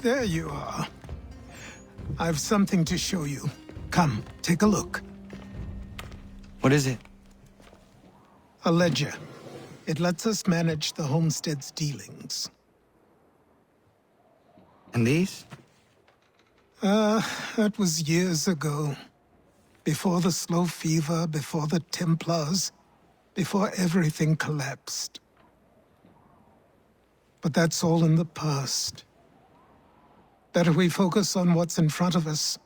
There you are. I've something to show you. Come, take a look. What is it? A ledger. It lets us manage the homestead's dealings. And these? That was years ago. Before the slow fever, before the Templars, before everything collapsed. But that's all in the past. Better we focus on what's in front of us.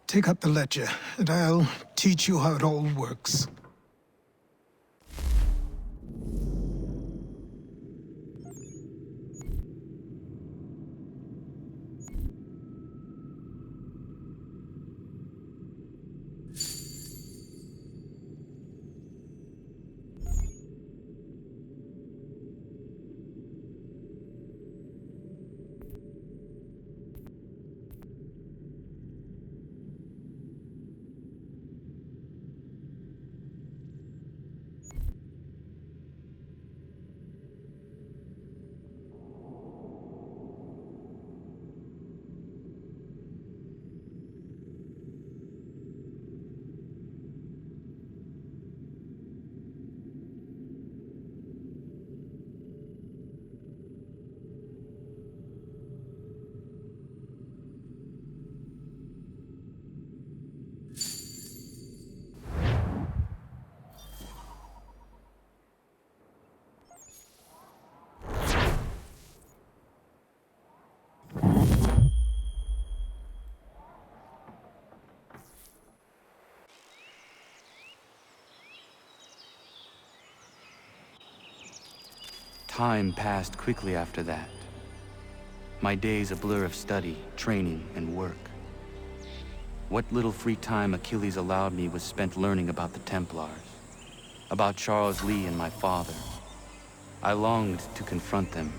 Take up the ledger, and I'll teach you how it all works. Time passed quickly after that. My days a blur of study, training, and work. What little free time Achilles allowed me was spent learning about the Templars, about Charles Lee and my father. I longed to confront them,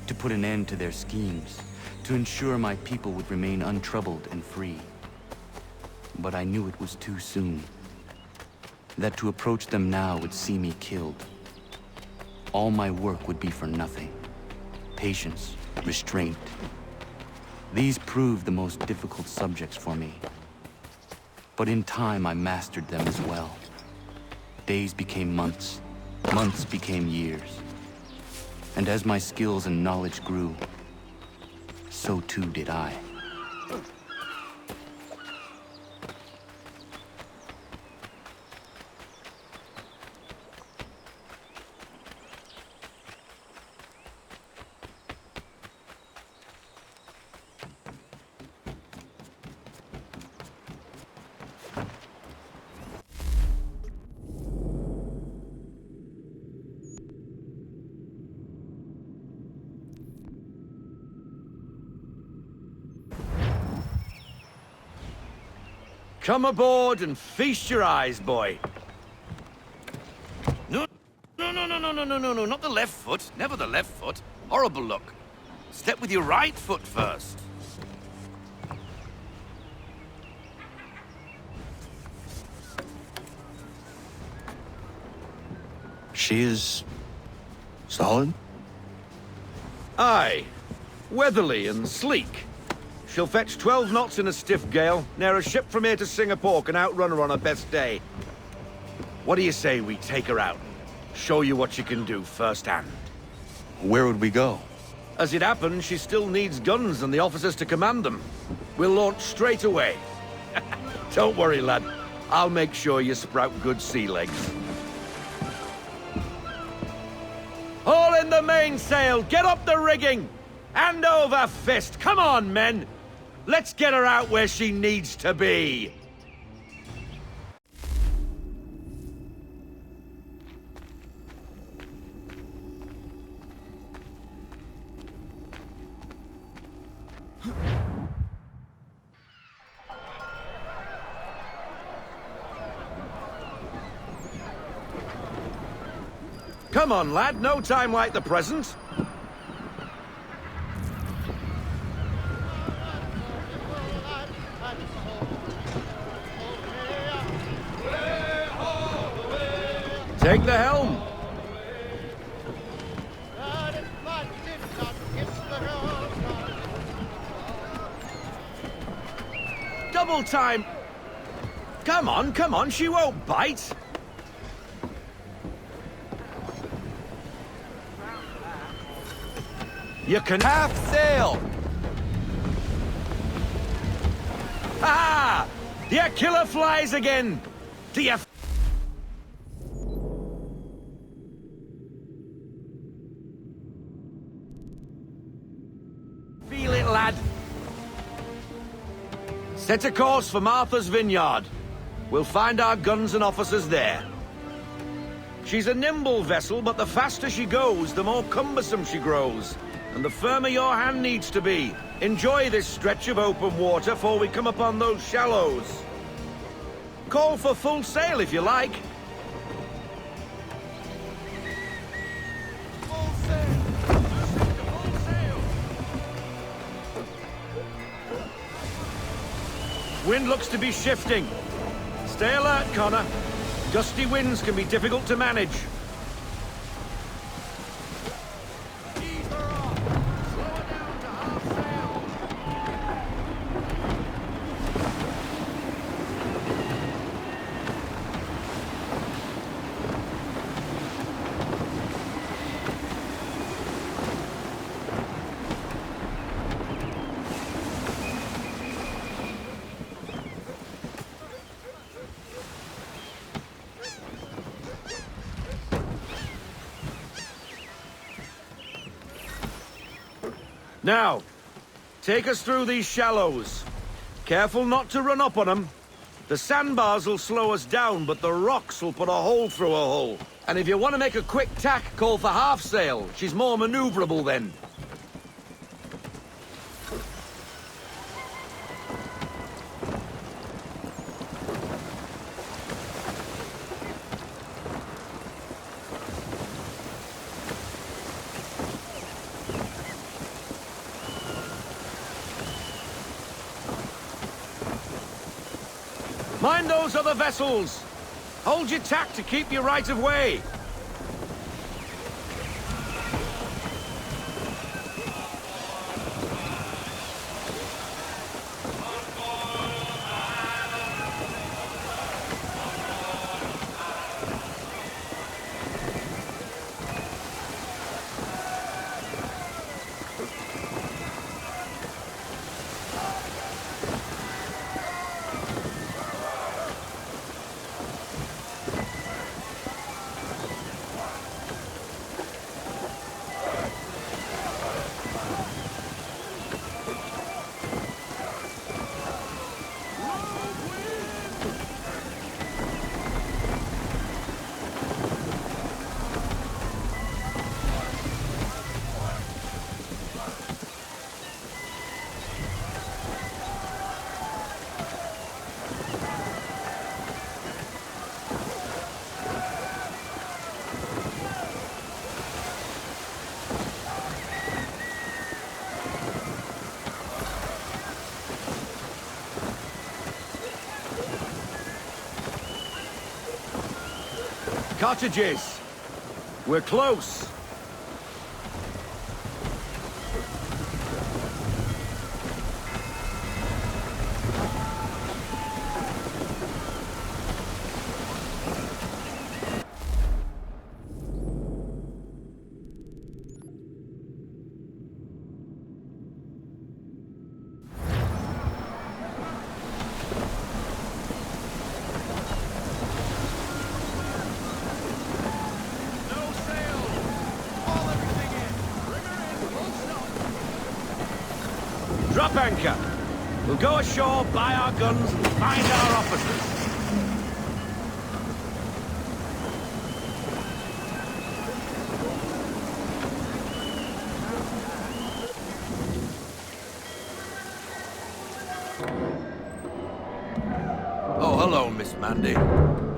to put an end to their schemes, to ensure my people would remain untroubled and free. But I knew it was too soon, that to approach them now would see me killed. All my work would be for nothing. Patience, restraint. These proved the most difficult subjects for me. But in time, I mastered them as well. Days became months, months became years. And as my skills and knowledge grew, so too did I. Come aboard and feast your eyes, boy. No, not the left foot. Never the left foot. Horrible look. Step with your right foot first. She is solid? Aye. Weatherly and sleek. She'll fetch 12 knots in a stiff gale, ne'er a ship from here to Singapore can outrun her on her best day. What do you say we take her out? Show you what she can do firsthand. Where would we go? As it happens, she still needs guns and the officers to command them. We'll launch straight away. Don't worry, lad. I'll make sure you sprout good sea legs. Haul in the mainsail! Get up the rigging! Hand over fist! Come on, men! Let's get her out where she needs to be! Come on, lad. No time like the present. Take the helm. double time! Come on, she won't bite! You can half sail! Ah! You killer flies again! Do you feel it, lad? Set a course for Martha's Vineyard. We'll find our guns and officers there. She's a nimble vessel, but the faster she goes, the more cumbersome she grows. And the firmer your hand needs to be. Enjoy this stretch of open water before we come upon those shallows. Call for full sail if you like. Full sail! Full sail! Wind looks to be shifting. Stay alert, Connor. Gusty winds can be difficult to manage. Ease her off. Slow her down to half sail. Now, take us through these shallows. Careful not to run up on them. The sandbars will slow us down, but the rocks will put a hole through a hull. And if you want to make a quick tack, call for half sail. She's more maneuverable then. Mind those other vessels! Hold your tack to keep your right of way! Cottages! We're close! Drop anchor. We'll go ashore, buy our guns, and find our officers. Oh, hello, Miss Mandy.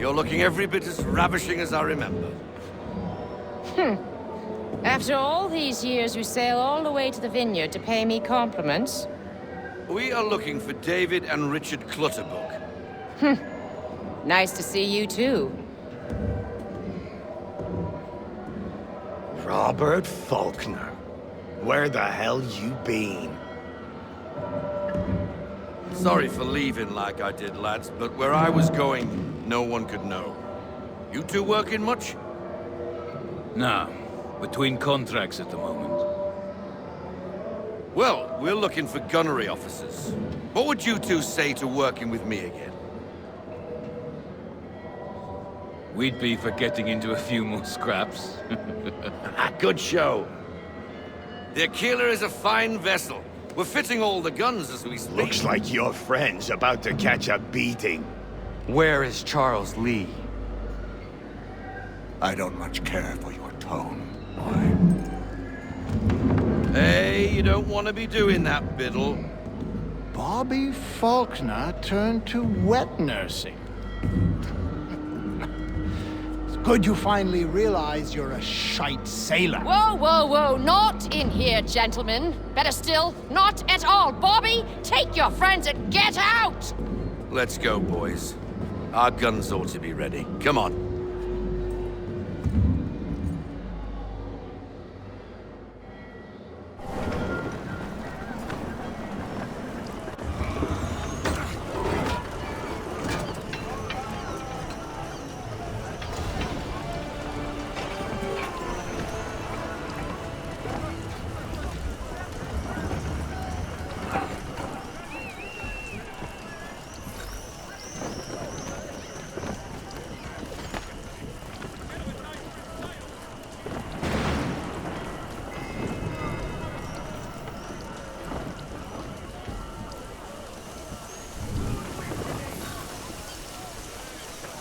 You're looking every bit as ravishing as I remember. After all these years, you sail all the way to the vineyard to pay me compliments? We are looking for David and Richard Clutterbuck. Nice to see you, too. Robert Faulkner. Where the hell you been? Sorry for leaving like I did, lads, but where I was going, no one could know. You two working much? Nah, between contracts at the moment. Well, we're looking for gunnery officers. What would you two say to working with me again? We'd be for getting into a few more scraps. Good show. The Aquila is a fine vessel. We're fitting all the guns as we speak. Looks like your friend's about to catch a beating. Where is Charles Lee? I don't much care for your tone, boy. Hey, you don't want to be doing that, Biddle. Bobby Faulkner turned to wet nursing. It's good you finally realize you're a shite sailor. Whoa, whoa, whoa, not in here, gentlemen. Better still, not at all. Bobby, take your friends and get out! Let's go, boys. Our guns ought to be ready. Come on.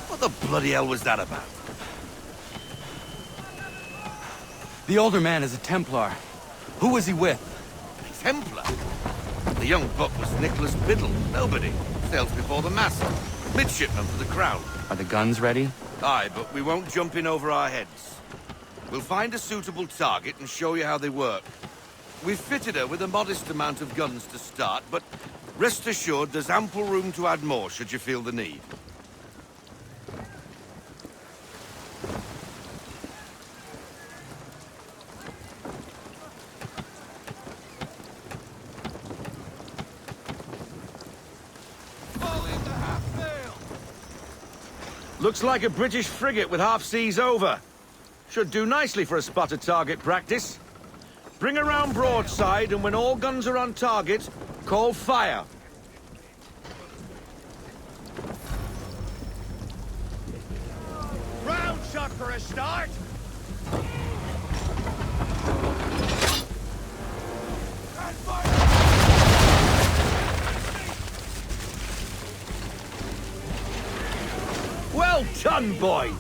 What the bloody hell was that about? The older man is a Templar. Who was he with? A Templar? The young buck was Nicholas Biddle. Nobody. Sails before the mast. Midshipman for the Crown. Are the guns ready? Aye, but we won't jump in over our heads. We'll find a suitable target and show you how they work. We've fitted her with a modest amount of guns to start, but rest assured there's ample room to add more should you feel the need. Looks like a British frigate with half seas over. Should do nicely for a spotted target practice. Bring around broadside, and when all guns are on target, call fire. Round shot for a start. Well done, boy!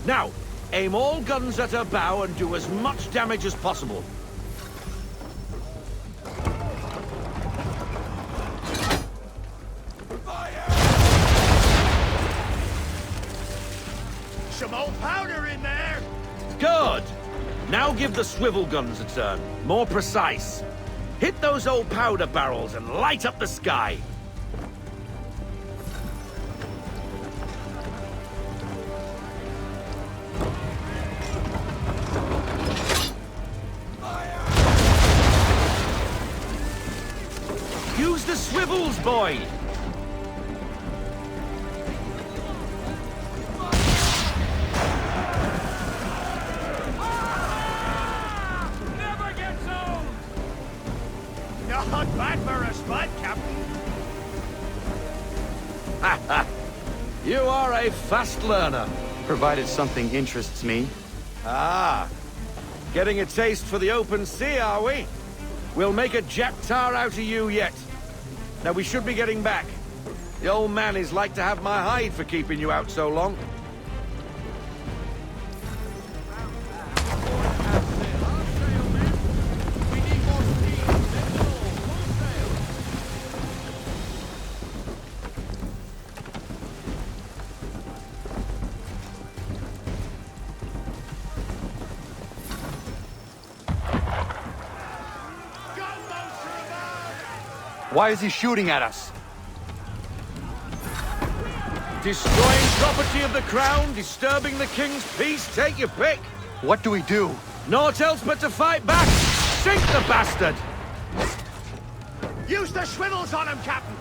Now, aim all guns at her bow and do as much damage as possible. Some old powder in there. Good! Now give the swivel guns a turn. More precise. Hit those old powder barrels and light up the sky. Use the swivels, boy! Never gets old. Not bad for a spud, Captain. You are a fast learner. Provided something interests me. Ah, getting a taste for the open sea, are we? We'll make a Jap tar out of you yet. Now we should be getting back. The old man is like to have my hide for keeping you out so long. Why is he shooting at us? Destroying property of the Crown, disturbing the King's peace, take your pick. What do we do? Naught else but to fight back. Sink the bastard! Use the swivels on him, Captain.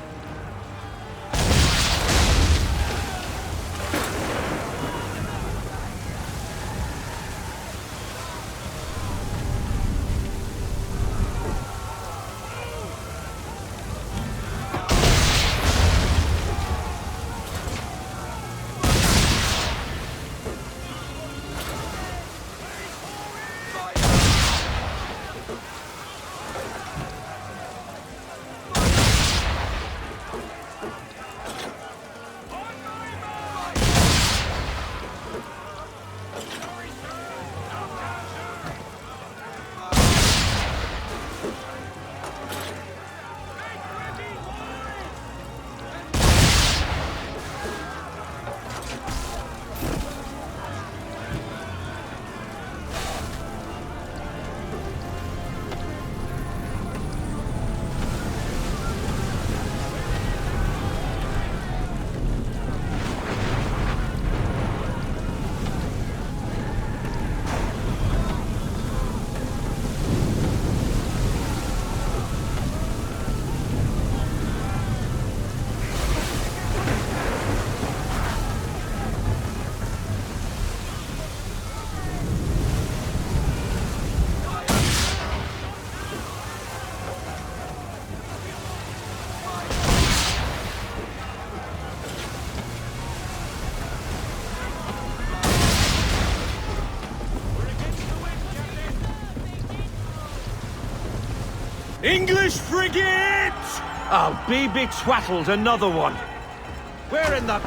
English frigate! I'll be betwattled, another one. Where in the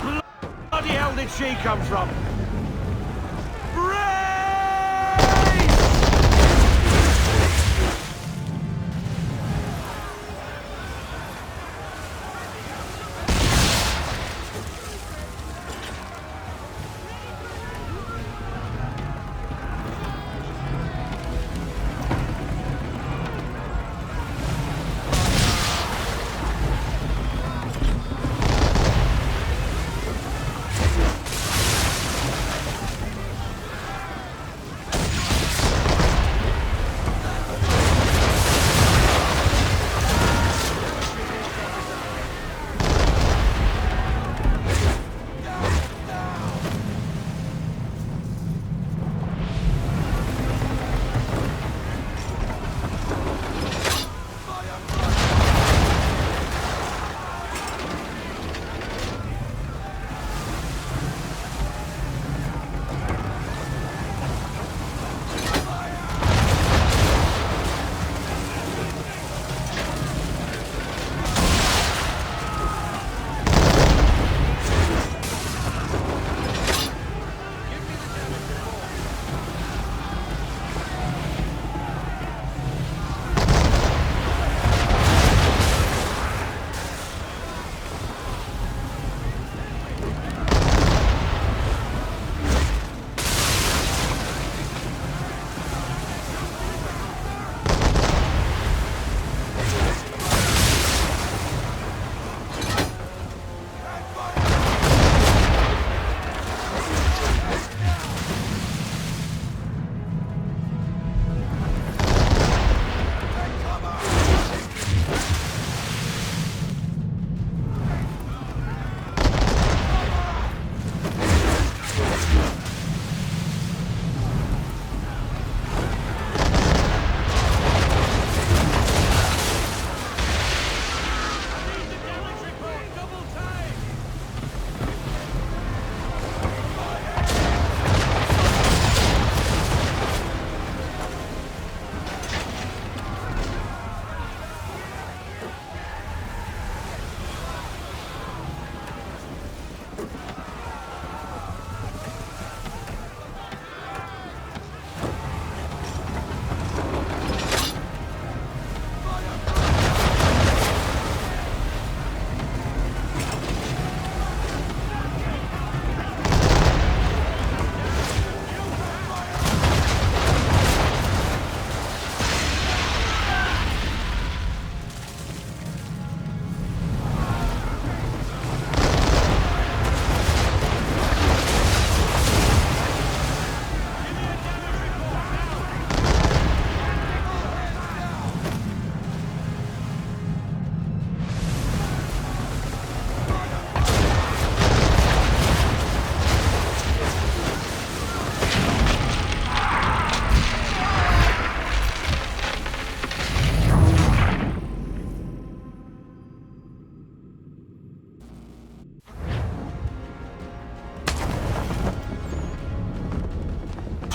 bloody hell did she come from?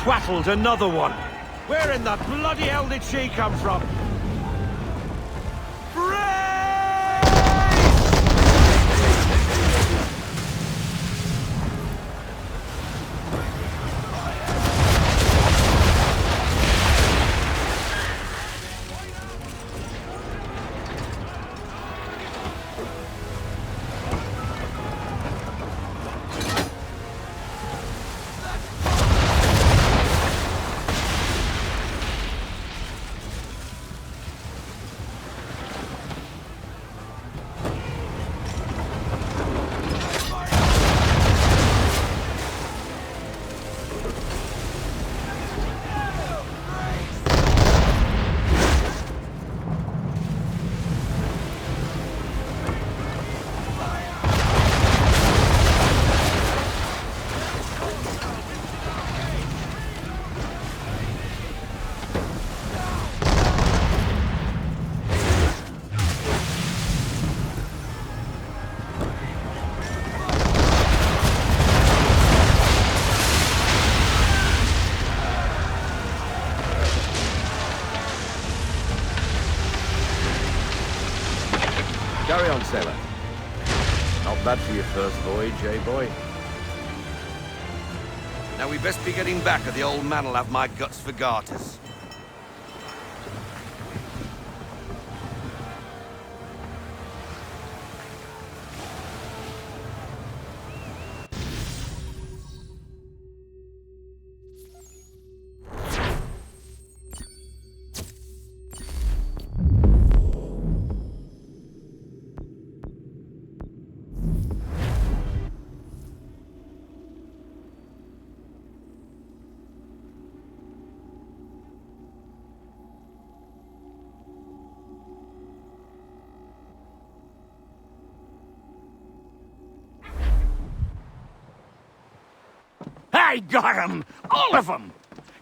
Twattled, another one. Where in the bloody hell did she come from? Carry on, sailor. Not bad for your first voyage, eh, boy? Now we best be getting back, or the old man'll have my guts for garters. I got 'em! All of 'em!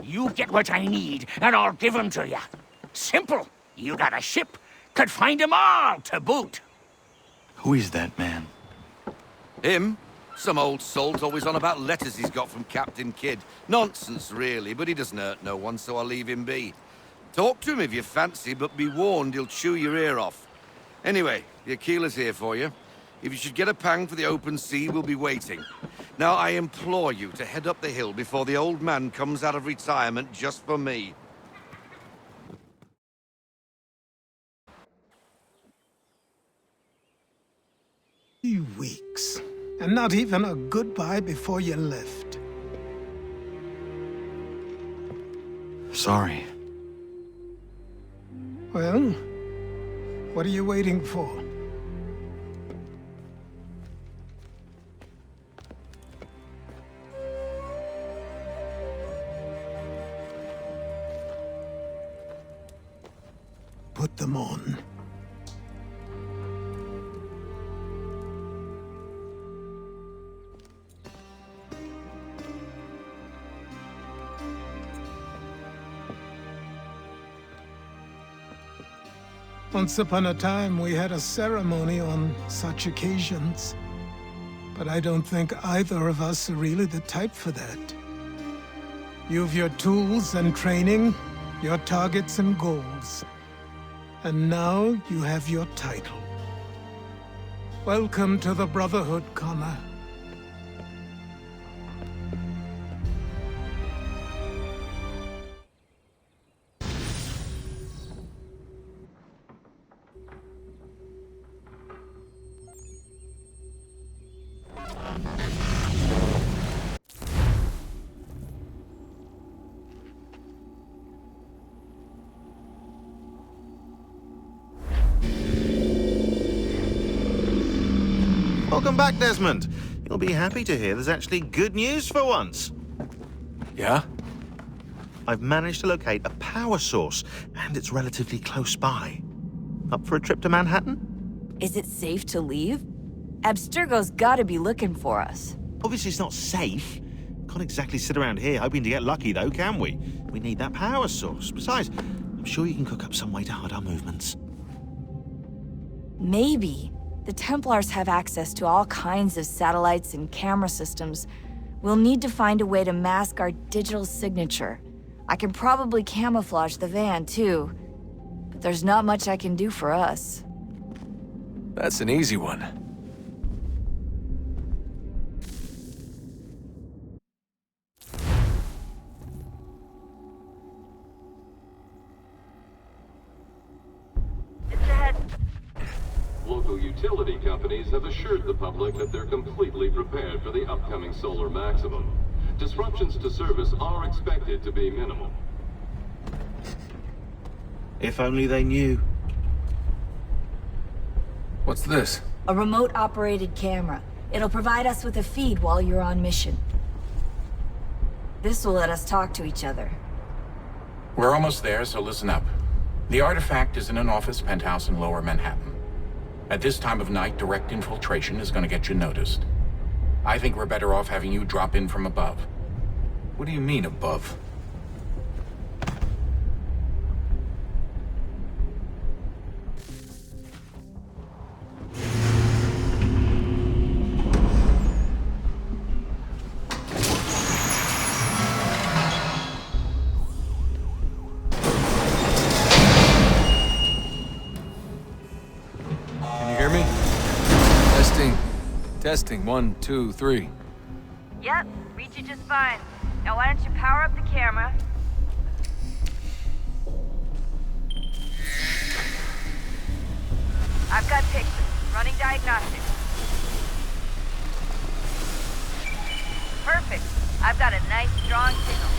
You get what I need, and I'll give 'em to you. Simple. You got a ship, could find 'em all to boot. Who is that man? Him? Some old salt always on about letters he's got from Captain Kidd. Nonsense, really, but he doesn't hurt no one, so I'll leave him be. Talk to him if you fancy, but be warned he'll chew your ear off. Anyway, the Aquila's here for you. If you should get a pang for the open sea, we'll be waiting. Now, I implore you to head up the hill before the old man comes out of retirement just for me. Weeks, and not even a goodbye before you left. Sorry. Well, what are you waiting for? Put them on. Once upon a time, we had a ceremony on such occasions. But I don't think either of us are really the type for that. You've your tools and training, your targets and goals. And now you have your title. Welcome to the Brotherhood, Connor. Welcome back, Desmond. You'll be happy to hear there's actually good news for once. Yeah? I've managed to locate a power source, and it's relatively close by. Up for a trip to Manhattan? Is it safe to leave? Abstergo's gotta be looking for us. Obviously it's not safe. Can't exactly sit around here hoping to get lucky, though, can we? We need that power source. Besides, I'm sure you can cook up some way to hide our movements. Maybe. The Templars have access to all kinds of satellites and camera systems. We'll need to find a way to mask our digital signature. I can probably camouflage the van, too. But there's not much I can do for us. That's an easy one. Local utility companies have assured the public that they're completely prepared for the upcoming solar maximum. Disruptions to service are expected to be minimal. If only they knew. What's this? A remote-operated camera. It'll provide us with a feed while you're on mission. This will let us talk to each other. We're almost there, so listen up. The artifact is in an office penthouse in Lower Manhattan. At this time of night, direct infiltration is going to get you noticed. I think we're better off having you drop in from above. What do you mean, above? Can you hear me? me? Testing. Testing. 1, 2, 3. Yep, read you just fine. Now why don't you power up the camera? I've got pictures. Running diagnostics. Perfect. I've got a nice, strong signal.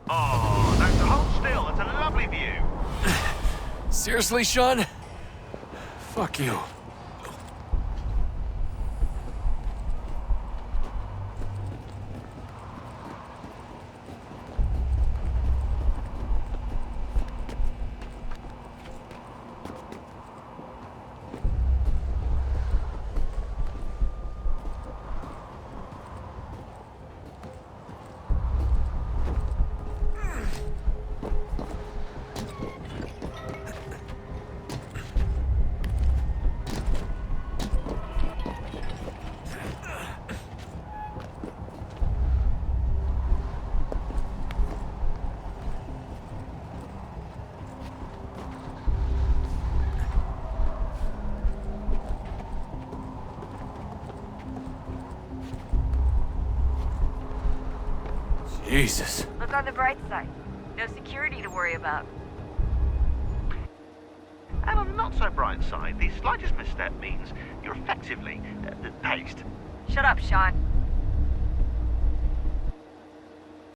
Oh, that's hold still. It's a lovely view. Seriously, Sean? Fuck you. Jesus. Look on the bright side. No security to worry about. And on the not-so-bright side, the slightest misstep means you're effectively paced. Shut up, Sean.